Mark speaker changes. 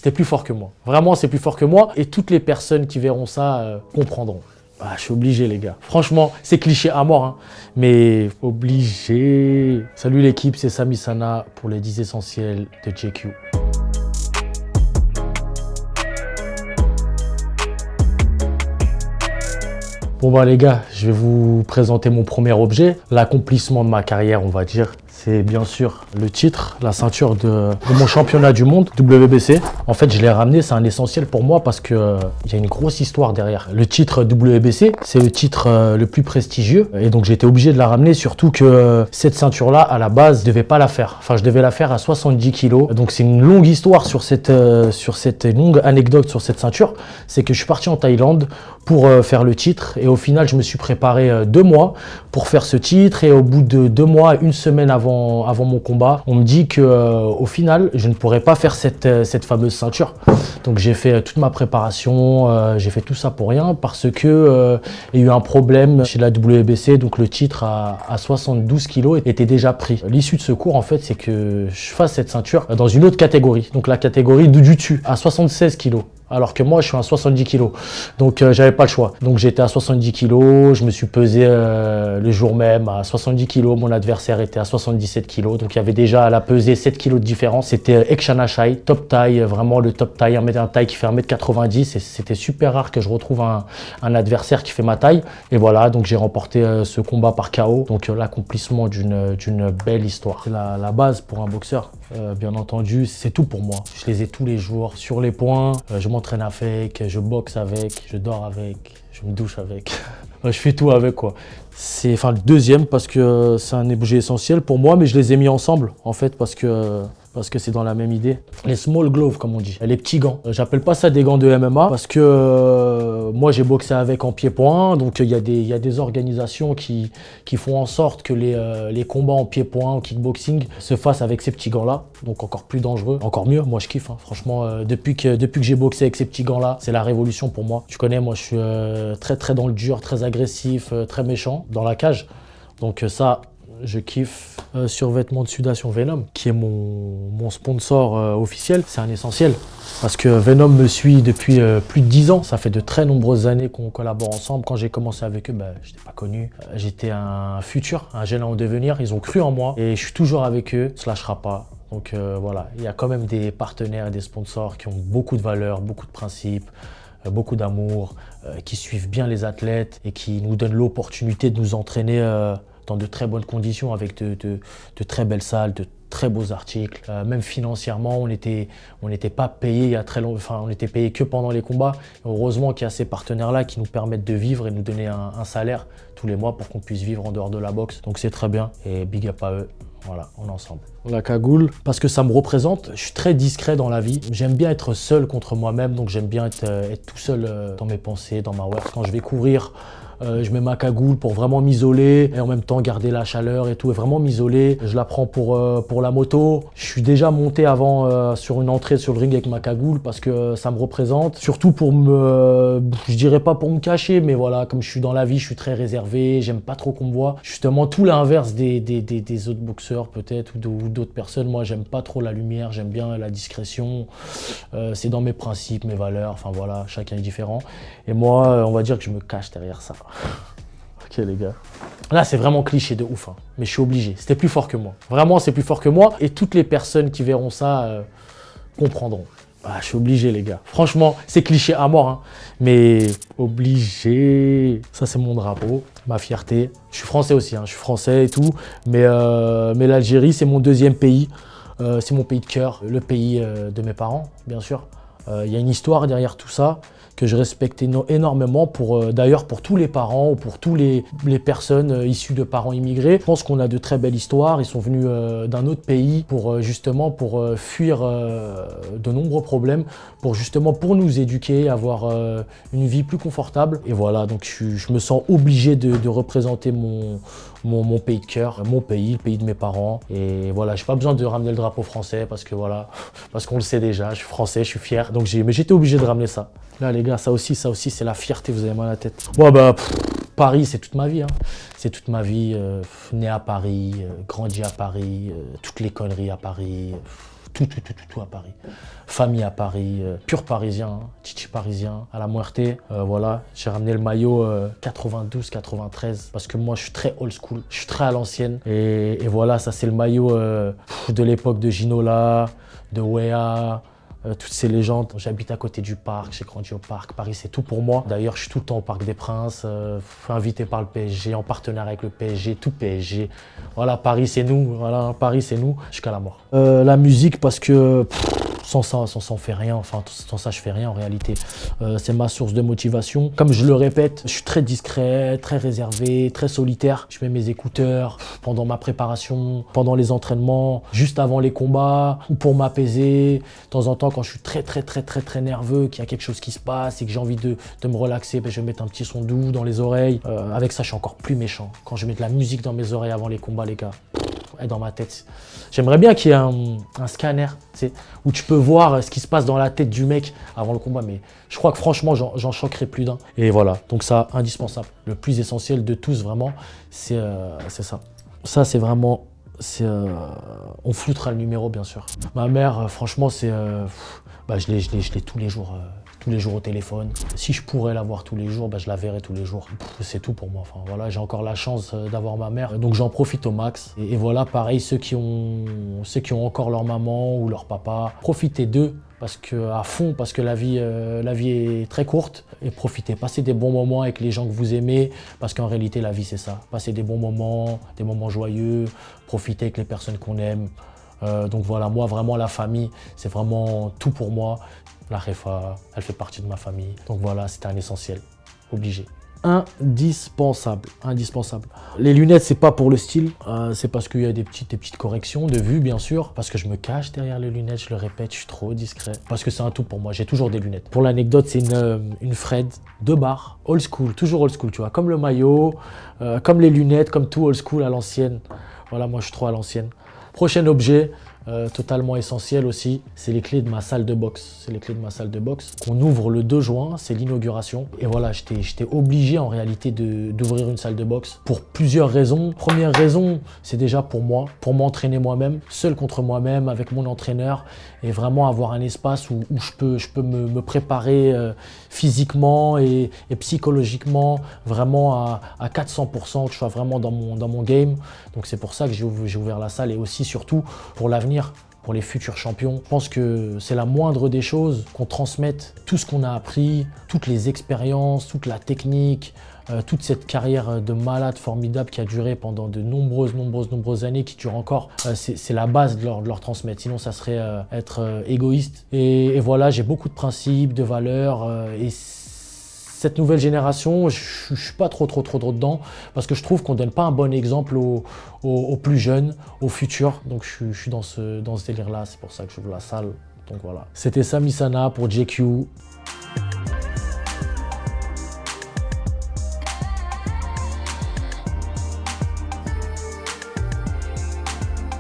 Speaker 1: C'était plus fort que moi. Vraiment, c'est plus fort que moi. Et toutes les personnes qui verront ça comprendront. Ah, je suis obligé, les gars. Franchement, c'est cliché à mort, hein. Mais obligé. Salut l'équipe, c'est Sami Sana pour les 10 essentiels de JQ. Bon bah les gars, je vais vous présenter mon premier objet, l'accomplissement de ma carrière, on va dire. C'est bien sûr le titre, la ceinture de mon championnat du monde, WBC. En fait, je l'ai ramené, c'est un essentiel pour moi parce que il y a une grosse histoire derrière. Le titre WBC, c'est le titre le plus prestigieux et donc j'ai été obligé de la ramener, surtout que cette ceinture-là, à la base, je devais pas la faire. Enfin, je devais la faire à 70 kilos. Donc c'est une longue histoire sur cette longue anecdote sur cette ceinture. C'est que je suis parti en Thaïlande pour faire le titre et au final, je me suis préparé 2 mois pour faire ce titre et au bout de 2 mois, une semaine avant mon combat, on me dit que au final, je ne pourrais pas faire cette fameuse ceinture. Donc j'ai fait toute ma préparation, j'ai fait tout ça pour rien parce que il y a eu un problème chez la WBC, donc le titre à 72 kilos était déjà pris. L'issue de ce cours, en fait, c'est que je fasse cette ceinture dans une autre catégorie, donc la catégorie du dessus, à 76 kilos. Alors que moi, je suis à 70 kilos. Donc, j'avais pas le choix. Donc, j'étais à 70 kilos. Je me suis pesé le jour même à 70 kilos. Mon adversaire était à 77 kilos. Donc, il y avait déjà à la pesée 7 kilos de différence. C'était Ekchanachai, top taille, vraiment le top taille, un taille qui fait 1m90. Et c'était super rare que je retrouve un adversaire qui fait ma taille. Et voilà, donc j'ai remporté ce combat par KO. Donc, l'accomplissement d'une belle histoire. C'est la base pour un boxeur. Bien entendu, c'est tout pour moi. Je les ai tous les jours sur les poings. Je m'entraîne avec, je boxe avec, je dors avec, je me douche avec. Je fais tout avec, quoi. C'est le deuxième parce que c'est un objet essentiel pour moi, mais je les ai mis ensemble en fait parce que c'est dans la même idée. Les small gloves, comme on dit, les petits gants. J'appelle pas ça des gants de MMA parce que moi j'ai boxé avec en pied-point, donc il y a des organisations qui font en sorte que les combats en pied-point, en kickboxing, se fassent avec ces petits gants-là, donc encore plus dangereux, encore mieux. Moi je kiffe, hein. Franchement, depuis que j'ai boxé avec ces petits gants-là, c'est la révolution pour moi. Tu connais, moi je suis très très dans le dur, très agressif, très méchant dans la cage, donc ça. Je kiffe survêtement de sudation Venom, qui est mon sponsor officiel. C'est un essentiel parce que Venom me suit depuis plus de 10 ans. Ça fait de très nombreuses années qu'on collabore ensemble. Quand j'ai commencé avec eux, je n'étais pas connu. J'étais un futur, un jeune en devenir. Ils ont cru en moi et je suis toujours avec eux. Ça ne lâchera pas. Donc voilà, il y a quand même des partenaires et des sponsors qui ont beaucoup de valeurs, beaucoup de principes, beaucoup d'amour, qui suivent bien les athlètes et qui nous donnent l'opportunité de nous entraîner dans de très bonnes conditions, avec de très belles salles, de très beaux articles. Même financièrement, on n'était pas payé il y a très longtemps, on était payé que pendant les combats. Heureusement qu'il y a ces partenaires-là qui nous permettent de vivre et nous donner un salaire tous les mois pour qu'on puisse vivre en dehors de la boxe. Donc c'est très bien et big up à eux. Voilà, on est ensemble. La cagoule, parce que ça me représente, je suis très discret dans la vie. J'aime bien être seul contre moi-même, donc j'aime bien être tout seul dans mes pensées, dans ma work. Quand je vais courir, je mets ma cagoule pour vraiment m'isoler et en même temps garder la chaleur et tout, et vraiment m'isoler. Je la prends pour la moto. Je suis déjà monté avant sur une entrée sur le ring avec ma cagoule parce que ça me représente. Surtout pour je dirais pas pour me cacher, mais voilà, comme je suis dans la vie, je suis très réservé, j'aime pas trop qu'on me voit. Justement, tout l'inverse des autres boxeurs peut-être ou d'autres personnes. Moi, j'aime pas trop la lumière, j'aime bien la discrétion. C'est dans mes principes, mes valeurs, enfin voilà, chacun est différent. Et moi, on va dire que je me cache derrière ça. Ok les gars. Là c'est vraiment cliché de ouf, hein. Mais je suis obligé, c'était plus fort que moi. Vraiment c'est plus fort que moi et toutes les personnes qui verront ça comprendront. Je suis obligé les gars. Franchement c'est cliché à mort, hein. Mais obligé. Ça c'est mon drapeau, ma fierté. Je suis français aussi, hein. Je suis français et tout. Mais l'Algérie c'est mon deuxième pays. C'est mon pays de cœur, le pays de mes parents bien sûr. Il y a une histoire derrière tout ça que je respecte énormément d'ailleurs pour tous les parents ou pour tous les personnes issues de parents immigrés. Je pense qu'on a de très belles histoires. Ils sont venus d'un autre pays pour fuir de nombreux problèmes, pour nous éduquer, avoir une vie plus confortable. Et voilà, donc je me sens obligé de représenter mon pays de cœur, mon pays, le pays de mes parents. Et voilà, j'ai pas besoin de ramener le drapeau français parce qu'on le sait déjà, je suis français, je suis fier. Donc mais j'étais obligé de ramener ça. Là les gars, ça aussi c'est la fierté, vous avez mal à la tête. Bon Paris, c'est toute ma vie, hein. C'est toute ma vie, né à Paris, grandi à Paris, toutes les conneries à Paris. tout à Paris. Famille à Paris, pur parisien, hein, chichi parisien, à la Muerte. Voilà, j'ai ramené le maillot 92-93 parce que moi je suis très old school, je suis très à l'ancienne. Et voilà, ça c'est le maillot de l'époque de Ginola, de Wea. Toutes ces légendes. J'habite à côté du parc, j'ai grandi au parc. Paris, c'est tout pour moi. D'ailleurs, je suis tout le temps au Parc des Princes, invité par le PSG, en partenaire avec le PSG, tout PSG. Voilà, Paris, c'est nous. Voilà, Paris, c'est nous jusqu'à la mort. La musique, parce que sans ça, on fait rien. Enfin, sans ça, je fais rien en réalité. C'est ma source de motivation. Comme je le répète, je suis très discret, très réservé, très solitaire. Je mets mes écouteurs pendant ma préparation, pendant les entraînements, juste avant les combats, ou pour m'apaiser. De temps en temps, quand je suis très nerveux, qu'il y a quelque chose qui se passe et que j'ai envie de me relaxer, ben je vais mettre un petit son doux dans les oreilles. Avec ça, je suis encore plus méchant. Quand je mets de la musique dans mes oreilles avant les combats, les gars, et dans ma tête. J'aimerais bien qu'il y ait un scanner, tu sais, où tu peux voir ce qui se passe dans la tête du mec avant le combat, mais je crois que franchement, j'en choquerai plus d'un. Et voilà, donc ça, indispensable. Le plus essentiel de tous, vraiment, c'est ça. Ça, c'est vraiment... on floutera le numéro, bien sûr. Ma mère, franchement, je l'ai tous les jours au téléphone. Si je pourrais la voir tous les jours, je la verrai tous les jours. C'est tout pour moi. Enfin, voilà, j'ai encore la chance d'avoir ma mère, donc j'en profite au max. Et voilà, pareil, ceux qui ont encore leur maman ou leur papa, profitez d'eux à fond, parce que la vie est très courte. Et profitez, passez des bons moments avec les gens que vous aimez, parce qu'en réalité, la vie, c'est ça. Passez des bons moments, des moments joyeux, profitez avec les personnes qu'on aime. Donc voilà, moi, vraiment, la famille, c'est vraiment tout pour moi. La Refa, elle fait partie de ma famille. Donc voilà, c'était un essentiel. Obligé. Indispensable. Les lunettes, c'est pas pour le style. C'est parce qu'il y a des petites corrections de vue, bien sûr. Parce que je me cache derrière les lunettes, je le répète, je suis trop discret. Parce que c'est un tout pour moi, j'ai toujours des lunettes. Pour l'anecdote, c'est une Fred, 2 barres, old school, toujours old school, tu vois. Comme le maillot, comme les lunettes, comme tout old school à l'ancienne. Voilà, moi je suis trop à l'ancienne. Prochain objet, totalement essentiel aussi, c'est les clés de ma salle de boxe. C'est les clés de ma salle de boxe qu'on ouvre le 2 juin, c'est l'inauguration. Et voilà, j'étais obligé en réalité d'ouvrir une salle de boxe pour plusieurs raisons. Première raison, c'est déjà pour moi, pour m'entraîner moi-même, seul contre moi-même, avec mon entraîneur, et vraiment avoir un espace où je peux me préparer physiquement et psychologiquement, vraiment à 400%, que je sois vraiment dans mon game. Donc c'est pour ça que j'ai ouvert la salle, et aussi surtout pour l'avenir, pour les futurs champions. Je pense que c'est la moindre des choses qu'on transmette tout ce qu'on a appris, toutes les expériences, toute la technique, toute cette carrière de malade formidable qui a duré pendant de nombreuses années, qui dure encore. C'est la base de leur transmettre, sinon ça serait être égoïste. Et voilà, j'ai beaucoup de principes, de valeurs, et cette nouvelle génération, je ne suis pas trop dedans, parce que je trouve qu'on ne donne pas un bon exemple aux plus jeunes, aux futurs. Donc je suis dans ce délire-là, c'est pour ça que je veux la salle. Donc voilà. C'était Sami Sana pour JQ.